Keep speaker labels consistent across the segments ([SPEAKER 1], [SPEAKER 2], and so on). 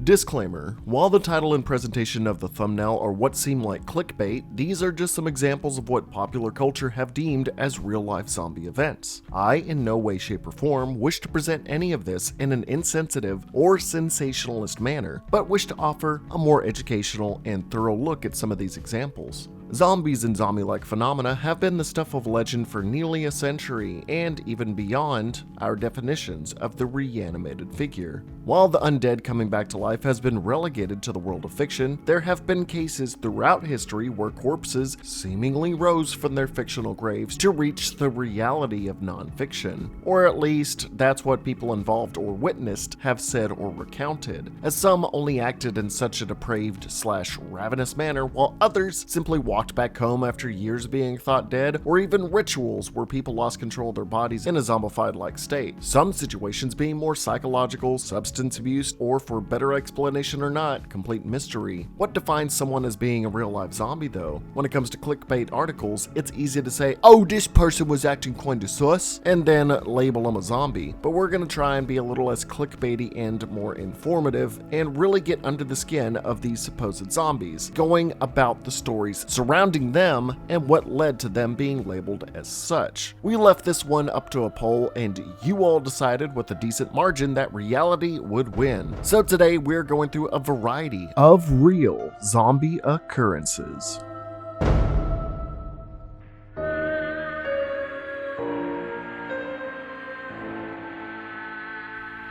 [SPEAKER 1] Disclaimer: while the title and presentation of the thumbnail are what seem like clickbait, these are just some examples of what popular culture have deemed as real-life zombie events. I, in no way, shape, or form, wish to present any of this in an insensitive or sensationalist manner, but wish to offer a more educational and thorough look at some of these examples. Zombies and zombie-like phenomena have been the stuff of legend for nearly a century, and even beyond our definitions of the reanimated figure. While the undead coming back to life has been relegated to the world of fiction, there have been cases throughout history where corpses seemingly rose from their fictional graves to reach the reality of non-fiction. Or at least, that's what people involved or witnessed have said or recounted, as some only acted in such a depraved/ravenous manner, while others simply walked back home after years being thought dead, or even rituals where people lost control of their bodies in a zombified-like state. Some situations being more psychological, substance abuse, or for better explanation or not, complete mystery. What defines someone as being a real-life zombie though? When it comes to clickbait articles, it's easy to say, oh, this person was acting kinda sus, and then label them a zombie. But we're gonna try and be a little less clickbaity and more informative, and really get under the skin of these supposed zombies, going about the stories surrounding them and what led to them being labeled as such. We left this one up to a poll, and you all decided with a decent margin that reality would win. So today we're going through a variety of real zombie occurrences.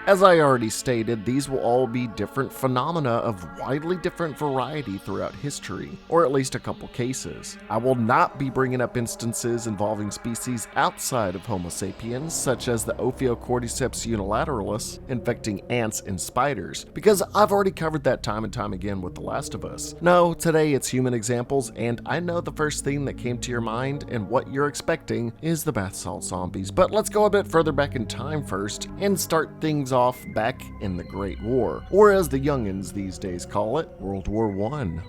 [SPEAKER 1] As I already stated, these will all be different phenomena of widely different variety throughout history, or at least a couple cases. I will not be bringing up instances involving species outside of Homo sapiens, such as the Ophiocordyceps unilateralis infecting ants and spiders, because I've already covered that time and time again with The Last of Us. No, today it's human examples, and I know the first thing that came to your mind and what you're expecting is the bath salt zombies, but let's go a bit further back in time first and start things off back in the Great War, or as the youngins these days call it, World War I.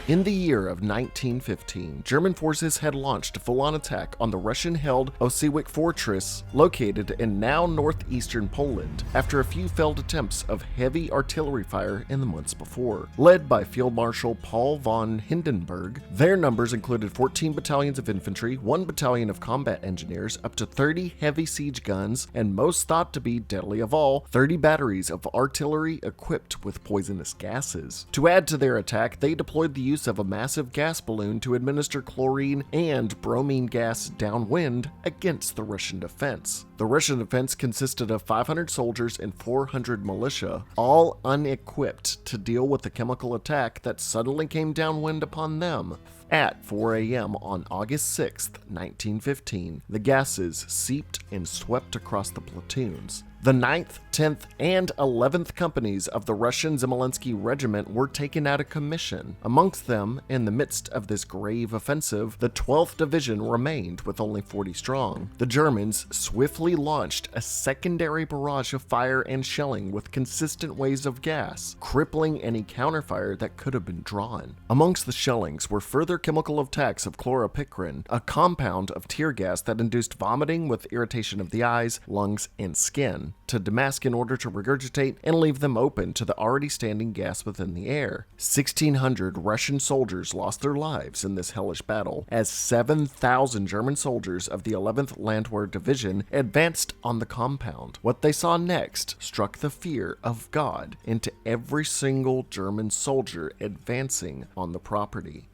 [SPEAKER 1] In the year of 1915, German forces had launched a full-on attack on the Russian-held Osiewicz fortress located in now northeastern Poland after a few failed attempts of heavy artillery fire in the months before. Led by Field Marshal Paul von Hindenburg, their numbers included 14 battalions of infantry, 1 battalion of combat engineers, up to 30 heavy siege guns, and most thought to be deadly of all, 30 batteries of artillery equipped with poisonous gases. To add to their attack, they deployed the use of a massive gas balloon to administer chlorine and bromine gas downwind against the Russian defense. The Russian defense consisted of 500 soldiers and 400 militia, all unequipped to deal with the chemical attack that suddenly came downwind upon them. At 4 a.m. on August 6, 1915, the gases seeped and swept across the platoons. The 9th, 10th, and 11th companies of the Russian Zemelinsky Regiment were taken out of commission. Amongst them, in the midst of this grave offensive, the 12th Division remained with only 40 strong. The Germans swiftly launched a secondary barrage of fire and shelling with consistent waves of gas, crippling any counterfire that could have been drawn. Amongst the shellings were further chemical attacks of chloropicrin, a compound of tear gas that induced vomiting with irritation of the eyes, lungs, and skin, to demask in order to regurgitate and leave them open to the already standing gas within the air. 1,600 Russian soldiers lost their lives in this hellish battle, as 7,000 German soldiers of the 11th Landwehr Division advanced on the compound. What they saw next struck the fear of God into every single German soldier advancing on the property.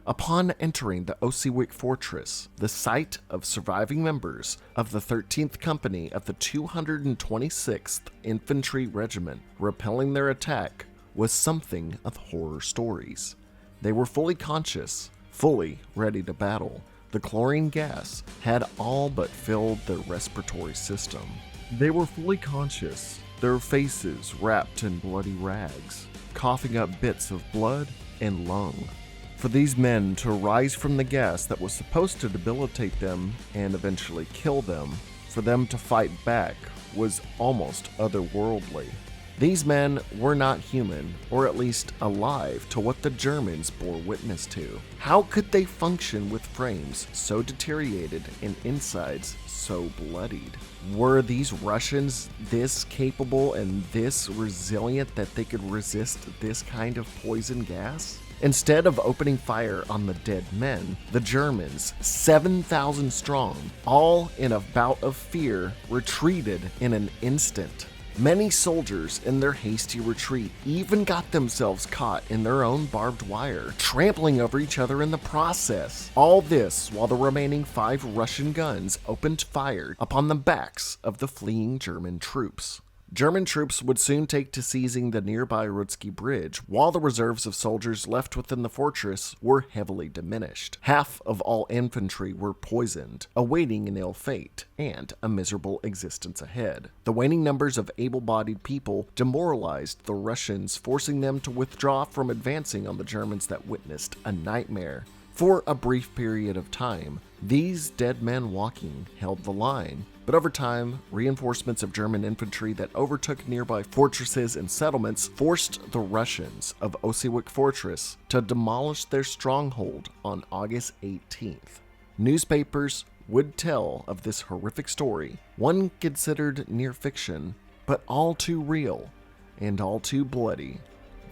[SPEAKER 1] Upon entering the Osiewicz fortress, the sight of surviving members of the 13th Company of the 226th Infantry Regiment repelling their attack was something of horror stories. They were fully conscious, fully ready to battle. The chlorine gas had all but filled their respiratory system. They were fully conscious, their faces wrapped in bloody rags, coughing up bits of blood and lung. For these men to rise from the gas that was supposed to debilitate them and eventually kill them, for them to fight back was almost otherworldly. These men were not human, or at least alive to what the Germans bore witness to. How could they function with frames so deteriorated and insides so bloodied. Were these Russians this capable and this resilient that they could resist this kind of poison gas? Instead of opening fire on the dead men, the Germans, 7,000 strong, all in a bout of fear, retreated in an instant. Many soldiers in their hasty retreat even got themselves caught in their own barbed wire, trampling over each other in the process. All this while the remaining 5 Russian guns opened fire upon the backs of the fleeing German troops. German troops would soon take to seizing the nearby Rutsky Bridge, while the reserves of soldiers left within the fortress were heavily diminished. Half of all infantry were poisoned, awaiting an ill fate and a miserable existence ahead. The waning numbers of able-bodied people demoralized the Russians, forcing them to withdraw from advancing on the Germans that witnessed a nightmare. For a brief period of time, these dead men walking held the line, but over time, reinforcements of German infantry that overtook nearby fortresses and settlements forced the Russians of Osiewicz Fortress to demolish their stronghold on August 18th. Newspapers would tell of this horrific story, one considered near fiction, but all too real and all too bloody,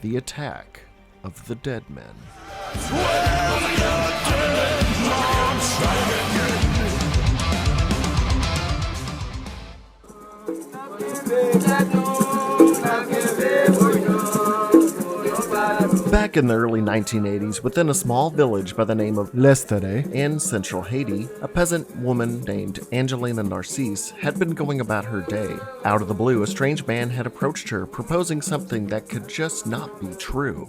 [SPEAKER 1] the attack of the dead men. Back in the early 1980s, within a small village by the name of Lestere in central Haiti, a peasant woman named Angelina Narcisse had been going about her day. Out of the blue, a strange man had approached her, proposing something that could just not be true.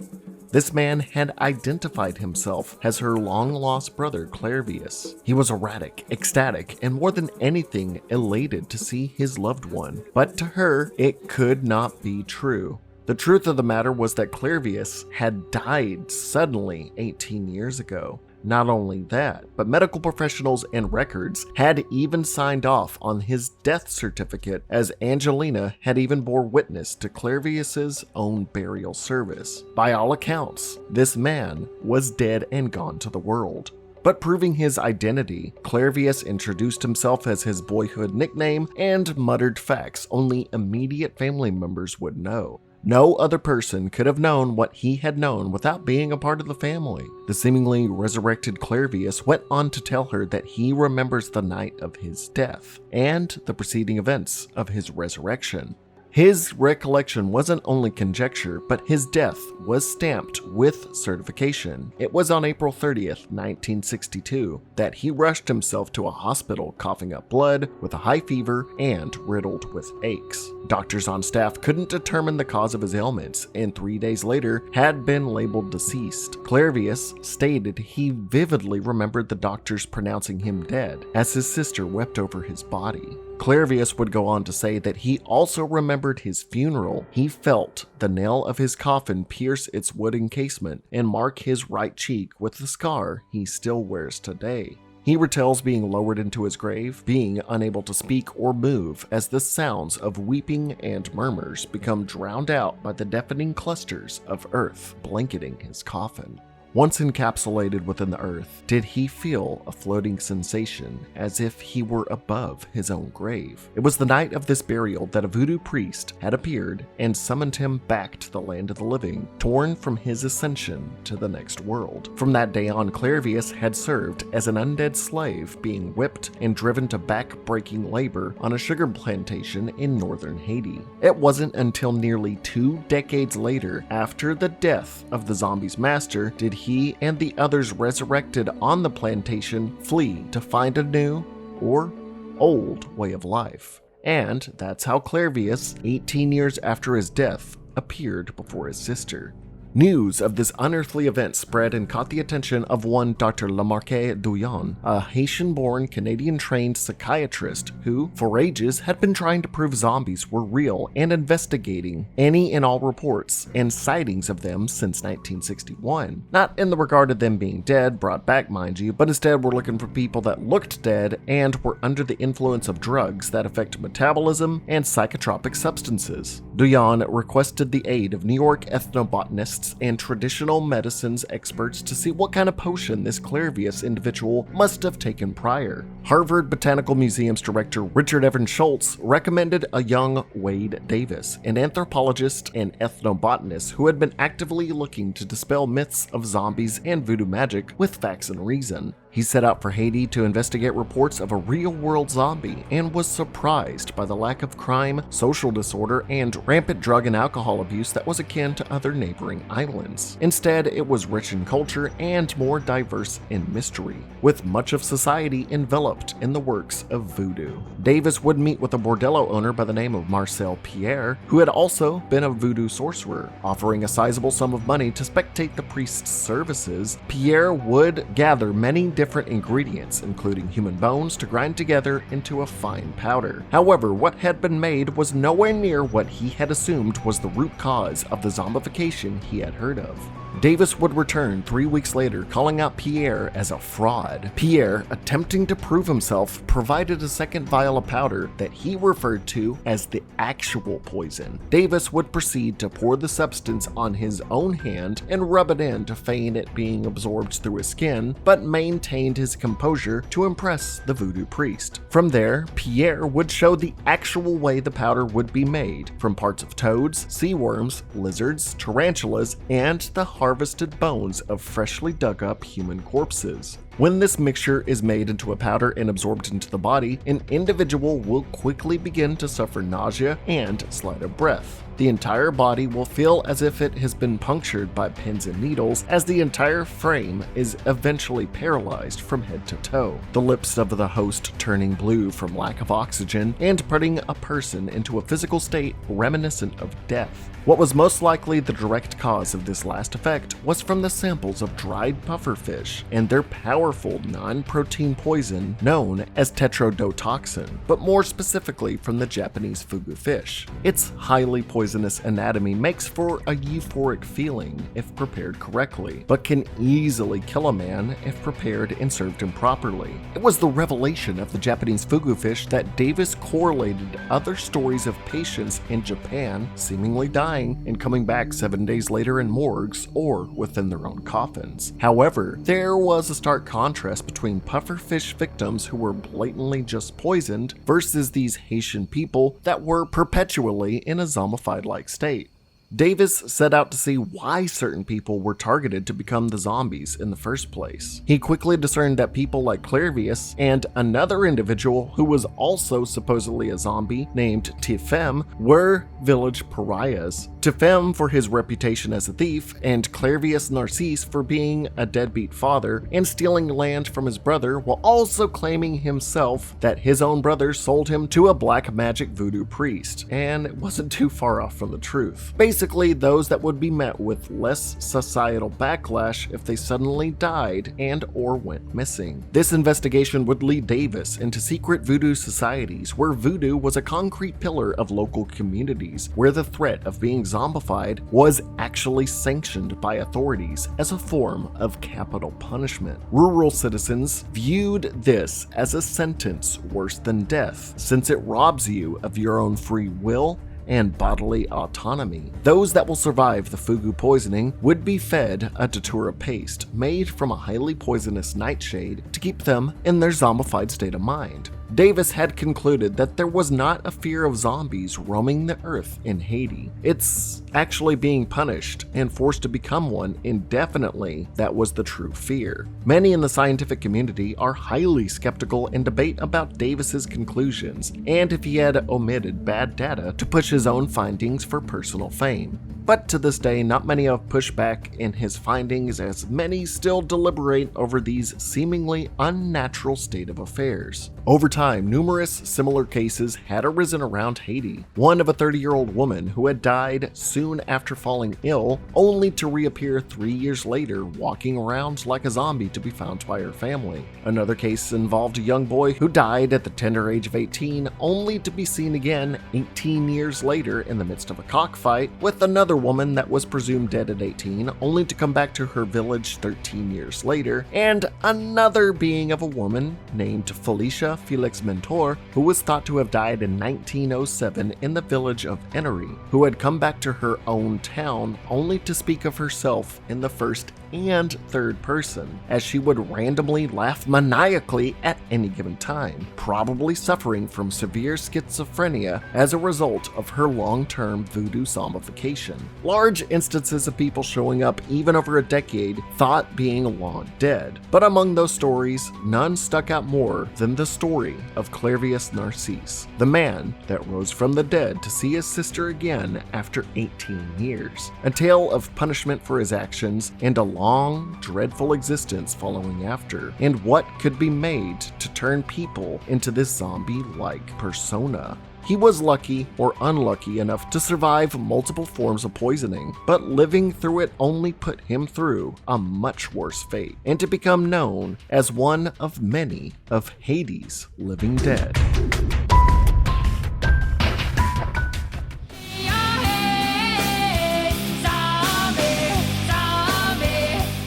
[SPEAKER 1] This man had identified himself as her long-lost brother, Clairvius. He was erratic, ecstatic, and more than anything, elated to see his loved one. But to her, it could not be true. The truth of the matter was that Clairvius had died suddenly 18 years ago. Not only that, but medical professionals and records had even signed off on his death certificate, as Angelina had even bore witness to Clairvius's own burial service. By all accounts, this man was dead and gone to the world. But proving his identity, Clairvius introduced himself as his boyhood nickname and muttered facts only immediate family members would know. No other person could have known what he had known without being a part of the family. The seemingly resurrected Clairvius went on to tell her that he remembers the night of his death and the preceding events of his resurrection. His recollection wasn't only conjecture, but his death was stamped with certification. It was on April 30th, 1962, that he rushed himself to a hospital coughing up blood with a high fever and riddled with aches. Doctors on staff couldn't determine the cause of his ailments, and 3 days later had been labeled deceased. Clairvius stated he vividly remembered the doctors pronouncing him dead, as his sister wept over his body. Clairvius would go on to say that he also remembered his funeral. He felt the nail of his coffin pierce its wooden casement and mark his right cheek with the scar he still wears today. He retells being lowered into his grave, being unable to speak or move as the sounds of weeping and murmurs become drowned out by the deafening clusters of earth blanketing his coffin. Once encapsulated within the earth, did he feel a floating sensation as if he were above his own grave. It was the night of this burial that a voodoo priest had appeared and summoned him back to the land of the living, torn from his ascension to the next world. From that day on, Clairvius had served as an undead slave, being whipped and driven to back-breaking labor on a sugar plantation in northern Haiti. It wasn't until nearly 2 decades later, after the death of the zombie's master, did he and the others resurrected on the plantation flee to find a new or old way of life. And that's how Clairvius, 18 years after his death, appeared before his sister. News of this unearthly event spread and caught the attention of one Dr. Lamarque Douillon, a Haitian-born, Canadian-trained psychiatrist who, for ages, had been trying to prove zombies were real and investigating any and all reports and sightings of them since 1961. Not in the regard of them being dead, brought back mind you, but instead we're looking for people that looked dead and were under the influence of drugs that affect metabolism and psychotropic substances. Douillon requested the aid of New York ethnobotanist chemists and traditional medicines experts to see what kind of potion this Clairvius individual must have taken prior. Harvard Botanical Museum's director Richard Evan Schultz recommended a young Wade Davis, an anthropologist and ethnobotanist who had been actively looking to dispel myths of zombies and voodoo magic with facts and reason. He set out for Haiti to investigate reports of a real-world zombie and was surprised by the lack of crime, social disorder, and rampant drug and alcohol abuse that was akin to other neighboring islands. Instead, it was rich in culture and more diverse in mystery, with much of society enveloped in the works of voodoo. Davis would meet with a bordello owner by the name of Marcel Pierre, who had also been a voodoo sorcerer. Offering a sizable sum of money to spectate the priest's services, Pierre would gather many different ingredients, including human bones, to grind together into a fine powder. However, what had been made was nowhere near what he had assumed was the root cause of the zombification he had heard of. Davis would return 3 weeks later, calling out Pierre as a fraud. Pierre, attempting to prove himself, provided a second vial of powder that he referred to as the actual poison. Davis would proceed to pour the substance on his own hand and rub it in to feign it being absorbed through his skin, but maintained his composure to impress the voodoo priest. From there, Pierre would show the actual way the powder would be made, from parts of toads, sea worms, lizards, tarantulas, and the harvested bones of freshly dug up human corpses. When this mixture is made into a powder and absorbed into the body, an individual will quickly begin to suffer nausea and sleight of breath. The entire body will feel as if it has been punctured by pins and needles, as the entire frame is eventually paralyzed from head to toe, the lips of the host turning blue from lack of oxygen and putting a person into a physical state reminiscent of death. What was most likely the direct cause of this last effect was from the samples of dried pufferfish and their powerful non-protein poison known as tetrodotoxin, but more specifically from the Japanese fugu fish. Its highly poisonous anatomy makes for a euphoric feeling if prepared correctly, but can easily kill a man if prepared and served improperly. It was the revelation of the Japanese fugu fish that Davis correlated other stories of patients in Japan seemingly dying and coming back 7 days later in morgues or within their own coffins. However, there was a stark contrast between pufferfish victims who were blatantly just poisoned versus these Haitian people that were perpetually in a zombified-like state. Davis set out to see why certain people were targeted to become the zombies in the first place. He quickly discerned that people like Clairvius and another individual who was also supposedly a zombie named Tifem were village pariahs. Tifem for his reputation as a thief, and Clairvius Narcisse for being a deadbeat father and stealing land from his brother, while also claiming himself that his own brother sold him to a black magic voodoo priest, and it wasn't too far off from the truth. Basically, those that would be met with less societal backlash if they suddenly died and or went missing. This investigation would lead Davis into secret voodoo societies where voodoo was a concrete pillar of local communities, where the threat of being zombified was actually sanctioned by authorities as a form of capital punishment. Rural citizens viewed this as a sentence worse than death, since it robs you of your own free will and bodily autonomy. Those that will survive the fugu poisoning would be fed a datura paste made from a highly poisonous nightshade to keep them in their zombified state of mind. Davis had concluded that there was not a fear of zombies roaming the earth in Haiti. It's actually being punished and forced to become one indefinitely that was the true fear. Many in the scientific community are highly skeptical and debate about Davis's conclusions and if he had omitted bad data to push his own findings for personal fame. But to this day, not many have pushed back in his findings, as many still deliberate over these seemingly unnatural state of affairs. Over time, numerous similar cases had arisen around Haiti. One of a 30-year-old woman who had died soon after falling ill, only to reappear 3 years later walking around like a zombie to be found by her family. Another case involved a young boy who died at the tender age of 18, only to be seen again 18 years later in the midst of a cockfight with another woman that was presumed dead at 18, only to come back to her village 13 years later, and another being of a woman named Felicia Patricia Felix Mentor, who was thought to have died in 1907 in the village of Ennery, who had come back to her own town only to speak of herself in the first and third person, as she would randomly laugh maniacally at any given time, probably suffering from severe schizophrenia as a result of her long-term voodoo zombification. Large instances of people showing up even over a decade thought being long dead, but among those stories, none stuck out more than the story of Clairvius Narcisse, the man that rose from the dead to see his sister again after 18 years. A tale of punishment for his actions and a long, dreadful existence following after, and what could be made to turn people into this zombie-like persona. He was lucky or unlucky enough to survive multiple forms of poisoning, but living through it only put him through a much worse fate, and to become known as one of many of Haiti's living dead.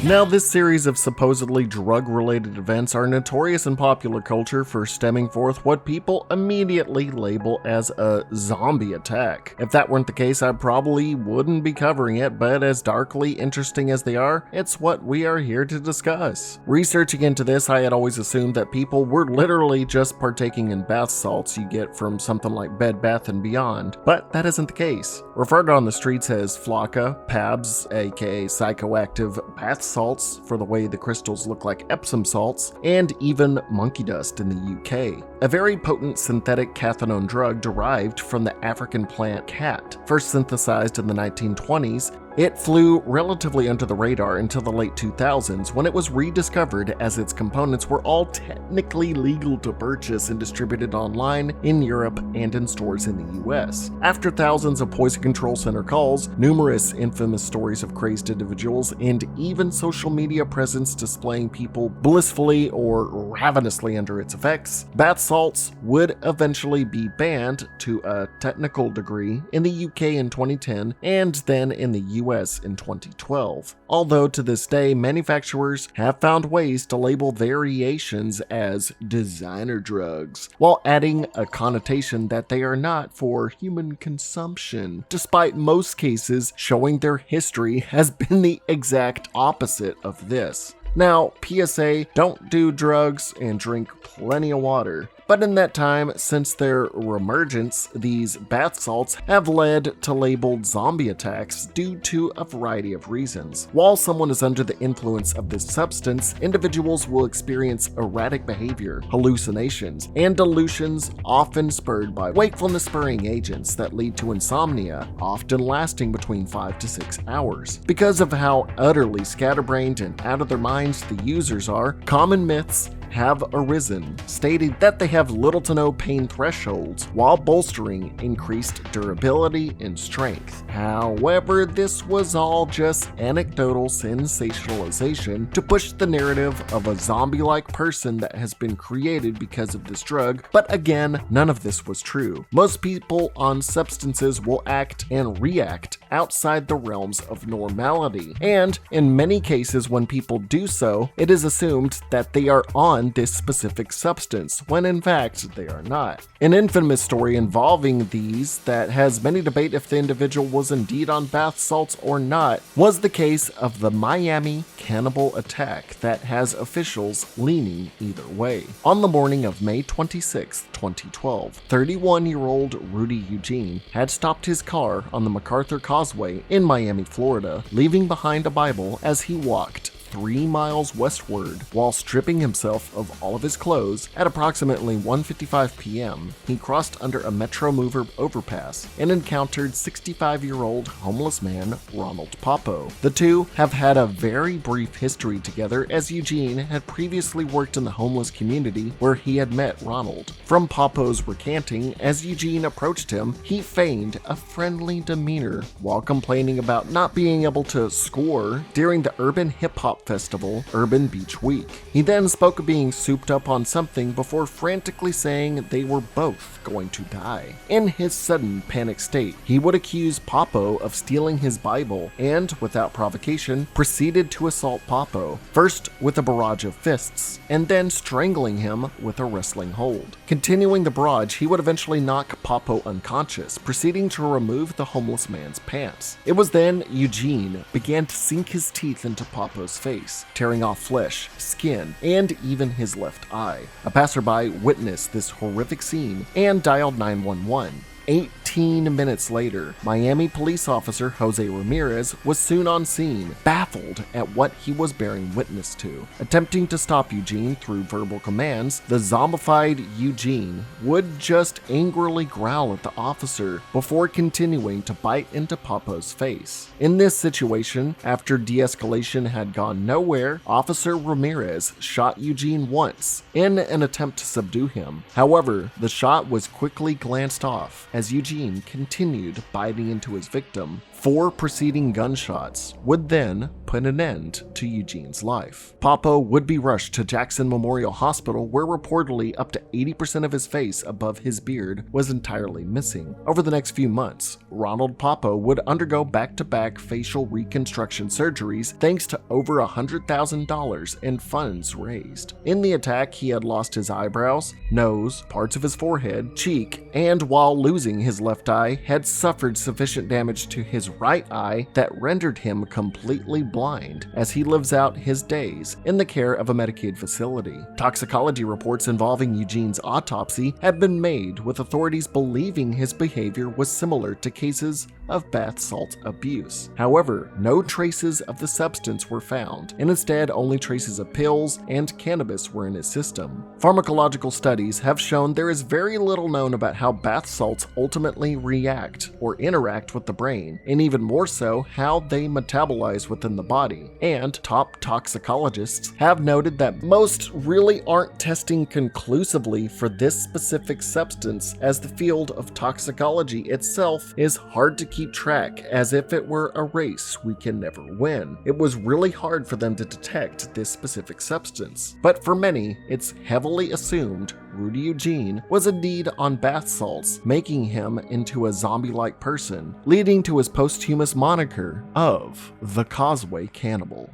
[SPEAKER 1] Now, this series of supposedly drug-related events are notorious in popular culture for stemming forth what people immediately label as a zombie attack. If that weren't the case, I probably wouldn't be covering it, but as darkly interesting as they are, it's what we are here to discuss. Researching into this, I had always assumed that people were literally just partaking in bath salts you get from something like Bed Bath & Beyond, but that isn't the case. Referred on the streets as flocka, pabs, aka psychoactive bath salts for the way the crystals look like Epsom salts, and even monkey dust in the UK. A very potent synthetic cathinone drug derived from the African plant cat, first synthesized in the 1920s. It flew relatively under the radar until the late 2000s, when it was rediscovered as its components were all technically legal to purchase and distributed online in Europe and in stores in the US. After thousands of poison control center calls, numerous infamous stories of crazed individuals, and even social media presence displaying people blissfully or ravenously under its effects, bath salts would eventually be banned to a technical degree in the UK in 2010 and then in the US in 2012. Although to this day, manufacturers have found ways to label variations as designer drugs, while adding a connotation that they are not for human consumption, despite most cases showing their history has been the exact opposite of this. Now, PSA, don't do drugs and drink plenty of water. But in that time, since their reemergence, these bath salts have led to labeled zombie attacks due to a variety of reasons. While someone is under the influence of this substance, individuals will experience erratic behavior, hallucinations, and delusions, often spurred by wakefulness-spurring agents that lead to insomnia, often lasting between 5 to 6 hours. Because of how utterly scatterbrained and out of their minds the users are, common myths have arisen, stating that they have little to no pain thresholds while bolstering increased durability and strength. However, this was all just anecdotal sensationalization to push the narrative of a zombie-like person that has been created because of this drug, but again, none of this was true. Most people on substances will act and react outside the realms of normality, and in many cases when people do so, it is assumed that they are on this specific substance, when in fact they are not. An infamous story involving these that has many debate if the individual was indeed on bath salts or not was the case of the Miami Cannibal attack that has officials leaning either way. On the morning of May 26, 2012, 31-year-old Rudy Eugene had stopped his car on the MacArthur Causeway in Miami, Florida, leaving behind a Bible as he walked 3 miles westward while stripping himself of all of his clothes. At approximately 1:55 p.m., he crossed under a Metro Mover overpass and encountered 65-year-old homeless man Ronald Popo. The two have had a very brief history together, as Eugene had previously worked in the homeless community where he had met Ronald. From Popo's recanting, as Eugene approached him, he feigned a friendly demeanor while complaining about not being able to score during the urban hip-hop pop festival, Urban Beach Week. He then spoke of being souped up on something before frantically saying they were both going to die. In his sudden panic state, he would accuse Papo of stealing his Bible and, without provocation, proceeded to assault Papo, first with a barrage of fists, and then strangling him with a wrestling hold. Continuing the barrage, he would eventually knock Papo unconscious, proceeding to remove the homeless man's pants. It was then Eugene began to sink his teeth into Papo's face, tearing off flesh, skin, and even his left eye. A passerby witnessed this horrific scene and dialed 911. 18 minutes later, Miami police officer Jose Ramirez was soon on scene, baffled at what he was bearing witness to. Attempting to stop Eugene through verbal commands, the zombified Eugene would just angrily growl at the officer before continuing to bite into Papo's face. In this situation, after de-escalation had gone nowhere, Officer Ramirez shot Eugene once in an attempt to subdue him. However, the shot was quickly glanced off as Eugene continued biting into his victim. 4 preceding gunshots would then put an end to Eugene's life. Papo would be rushed to Jackson Memorial Hospital, where reportedly up to 80% of his face above his beard was entirely missing. Over the next few months, Ronald Papo would undergo back-to-back facial reconstruction surgeries thanks to over $100,000 in funds raised. In the attack, he had lost his eyebrows, nose, parts of his forehead, cheek, and while losing his left eye, had suffered sufficient damage to his right eye that rendered him completely blind as he lives out his days in the care of a Medicaid facility. Toxicology reports involving Eugene's autopsy have been made, with authorities believing his behavior was similar to cases of bath salt abuse. However, no traces of the substance were found, and instead only traces of pills and cannabis were in his system. Pharmacological studies have shown there is very little known about how bath salts ultimately react or interact with the brain, and even more so how they metabolize within the body. And top toxicologists have noted that most really aren't testing conclusively for this specific substance, as the field of toxicology itself is hard to keep track, as if it were a race we can never win. It was really hard for them to detect this specific substance. But for many, it's heavily assumed Rudy Eugene was indeed on bath salts, making him into a zombie-like person, leading to his posthumous moniker of the Causeway Cannibal.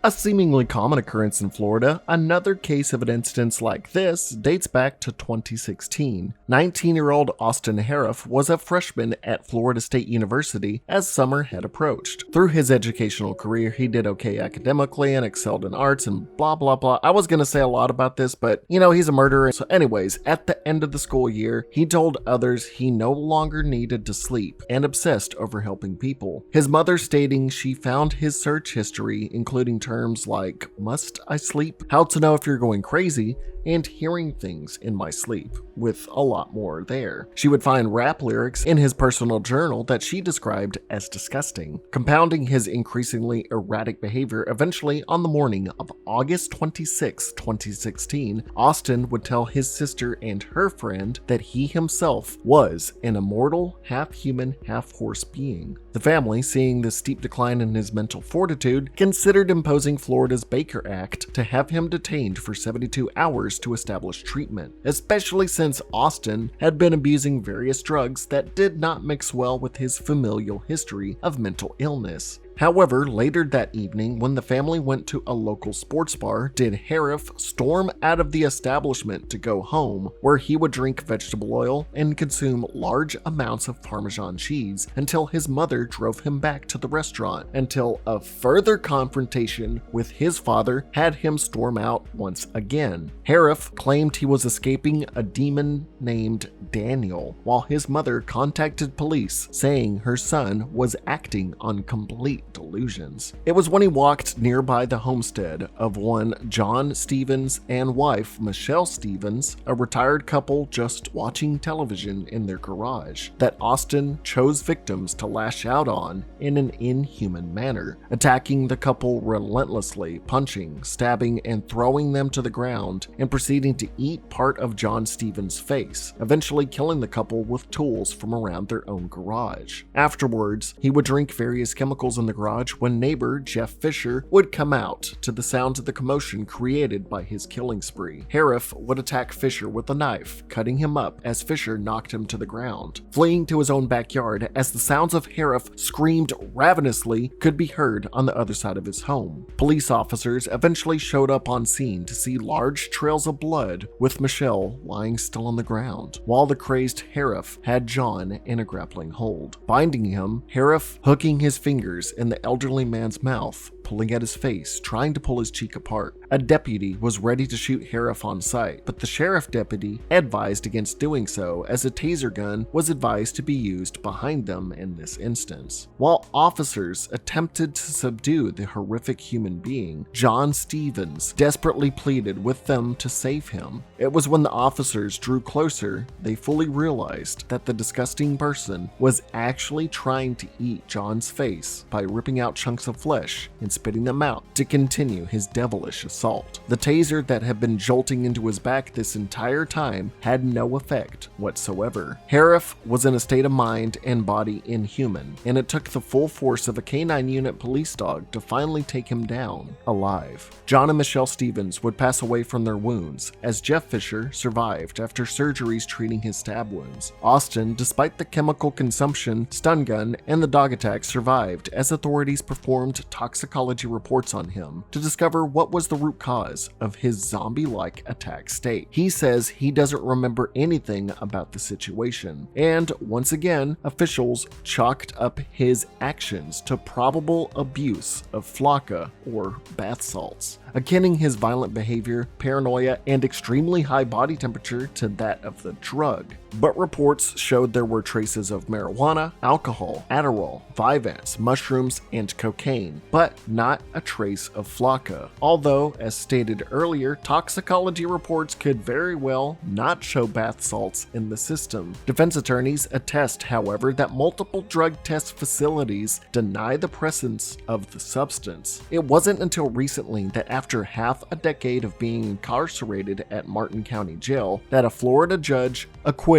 [SPEAKER 1] A seemingly common occurrence in Florida, another case of an instance like this dates back to 2016. 19-year-old Austin Harif was a freshman at Florida State University as summer had approached. Through his educational career, he did okay academically and excelled in arts and blah blah blah. I was going to say a lot about this, but he's a murderer. So anyways, at the end of the school year, he told others he no longer needed to sleep and obsessed over helping people. His mother stating she found his search history, including terms like "must I sleep?", "how to know if you're going crazy," and "hearing things in my sleep," with a lot more there. She would find rap lyrics in his personal journal that she described as disgusting. Compounding his increasingly erratic behavior, eventually on the morning of August 26, 2016, Austin would tell his sister and her friend that he himself was an immortal, half-human, half-horse being. The family, seeing the steep decline in his mental fortitude, considered imposing Florida's Baker Act to have him detained for 72 hours to establish treatment, especially since Austin had been abusing various drugs that did not mix well with his familial history of mental illness. However, later that evening, when the family went to a local sports bar, did Harif storm out of the establishment to go home, where he would drink vegetable oil and consume large amounts of Parmesan cheese until his mother drove him back to the restaurant, until a further confrontation with his father had him storm out once again. Harif claimed he was escaping a demon named Daniel, while his mother contacted police saying her son was acting on complete delusions. It was when he walked nearby the homestead of one John Stevens and wife Michelle Stevens, a retired couple just watching television in their garage, that Austin chose victims to lash out on in an inhuman manner, attacking the couple relentlessly, punching, stabbing, and throwing them to the ground, and proceeding to eat part of John Stevens' face, eventually killing the couple with tools from around their own garage. Afterwards, he would drink various chemicals in the garage when neighbor Jeff Fisher would come out to the sounds of the commotion created by his killing spree. Harif would attack Fisher with a knife, cutting him up as Fisher knocked him to the ground. Fleeing to his own backyard as the sounds of Harif screamed ravenously could be heard on the other side of his home. Police officers eventually showed up on scene to see large trails of blood, with Michelle lying still on the ground, while the crazed Harif had John in a grappling hold, binding him, Harif hooking his fingers in the elderly man's mouth, pulling at his face, trying to pull his cheek apart. A deputy was ready to shoot Harif on sight, but the sheriff deputy advised against doing so, as a taser gun was advised to be used behind them in this instance. While officers attempted to subdue the horrific human being, John Stevens desperately pleaded with them to save him. It was when the officers drew closer they fully realized that the disgusting person was actually trying to eat John's face by ripping out chunks of flesh and spitting them out to continue his devilish assault. The taser that had been jolting into his back this entire time had no effect whatsoever. Harif was in a state of mind and body inhuman, and it took the full force of a K-9 unit police dog to finally take him down alive. John and Michelle Stevens would pass away from their wounds, as Jeff Fisher survived after surgeries treating his stab wounds. Austin, despite the chemical consumption, stun gun, and the dog attack, survived as authorities performed toxicology reports on him to discover what was the root cause of his zombie-like attack state. He says he doesn't remember anything about the situation, and once again, officials chalked up his actions to probable abuse of flakka or bath salts, akinning his violent behavior, paranoia, and extremely high body temperature to that of the drug. But reports showed there were traces of marijuana, alcohol, Adderall, Vyvanse, mushrooms, and cocaine, but not a trace of flakka. Although, as stated earlier, toxicology reports could very well not show bath salts in the system. Defense attorneys attest, however, that multiple drug test facilities deny the presence of the substance. It wasn't until recently that after half a decade of being incarcerated at Martin County Jail, that a Florida judge acquitted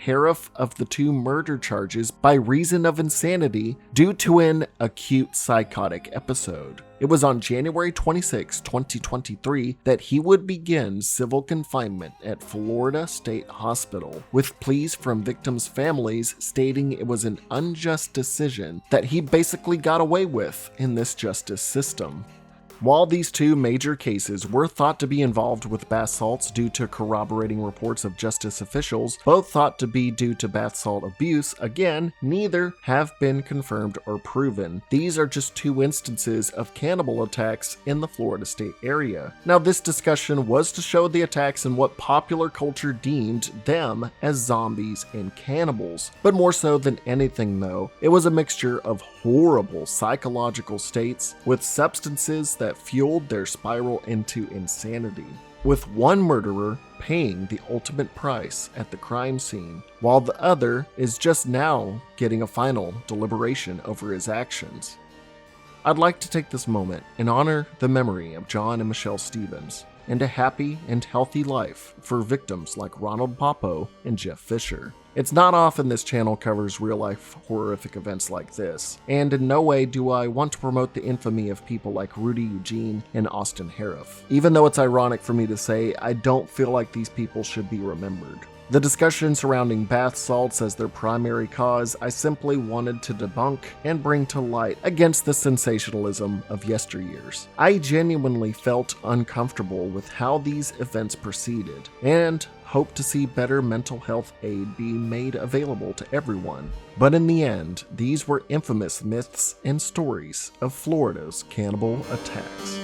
[SPEAKER 1] Harif of the 2 murder charges by reason of insanity due to an acute psychotic episode. It was on January 26, 2023 that he would begin civil confinement at Florida State Hospital, with pleas from victims' families stating it was an unjust decision that he basically got away with in this justice system. While these 2 major cases were thought to be involved with bath salts due to corroborating reports of justice officials, both thought to be due to bath salt abuse, again, neither have been confirmed or proven. These are just 2 instances of cannibal attacks in the Florida State area. Now, this discussion was to show the attacks and what popular culture deemed them as zombies and cannibals. But more so than anything though, it was a mixture of horrible psychological states with substances that fueled their spiral into insanity, with one murderer paying the ultimate price at the crime scene, while the other is just now getting a final deliberation over his actions. I'd like to take this moment and honor the memory of John and Michelle Stevens, and a happy and healthy life for victims like Ronald Popo and Jeff Fisher. It's not often this channel covers real-life horrific events like this, and in no way do I want to promote the infamy of people like Rudy Eugene and Austin Harif. Even though it's ironic for me to say, I don't feel like these people should be remembered. The discussion surrounding bath salts as their primary cause, I simply wanted to debunk and bring to light against the sensationalism of yesteryears. I genuinely felt uncomfortable with how these events proceeded, and hope to see better mental health aid be made available to everyone. But in the end, these were infamous myths and stories of Florida's cannibal attacks.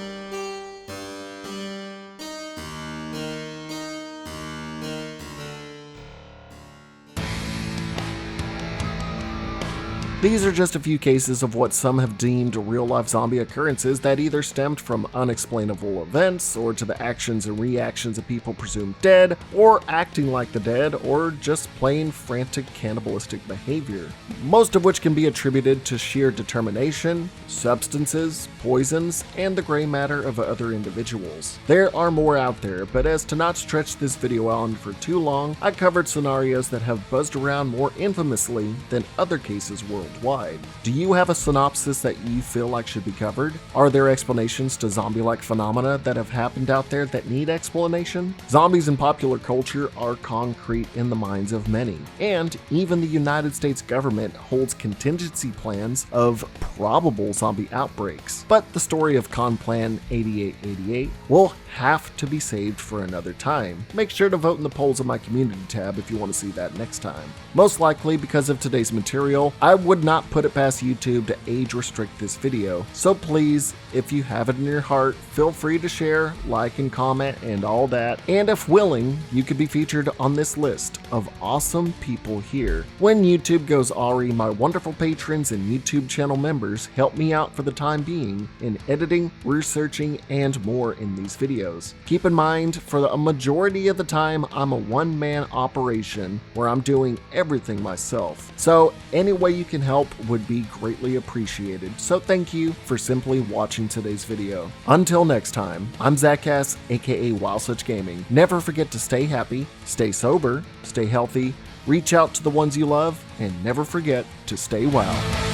[SPEAKER 1] These are just a few cases of what some have deemed real-life zombie occurrences that either stemmed from unexplainable events, or to the actions and reactions of people presumed dead, or acting like the dead, or just plain frantic cannibalistic behavior. Most of which can be attributed to sheer determination, substances, poisons, and the gray matter of other individuals. There are more out there, but as to not stretch this video on for too long, I covered scenarios that have buzzed around more infamously than other cases worldwide. worldwide. Do you have a synopsis that you feel like should be covered? Are there explanations to zombie-like phenomena that have happened out there that need explanation? Zombies in popular culture are concrete in the minds of many, and even the United States government holds contingency plans of probable zombie outbreaks. But the story of Plan 8888 will have to be saved for another time. Make sure to vote in the polls on my community tab if you want to see that next time. Most likely, because of today's material, I would not put it past YouTube to age restrict this video. So please, if you have it in your heart, feel free to share, like, and comment, and all that. And if willing, you could be featured on this list of awesome people here. When YouTube goes awry, my wonderful patrons and YouTube channel members help me out for the time being in editing, researching, and more in these videos. Keep in mind, for a majority of the time, I'm a one-man operation where I'm doing everything myself. So any way you can help would be greatly appreciated. So thank you for simply watching today's video. Until next time, I'm Zackass, aka Wild Such Gaming. Never forget to stay happy, stay sober, stay healthy, reach out to the ones you love, and never forget to stay wild.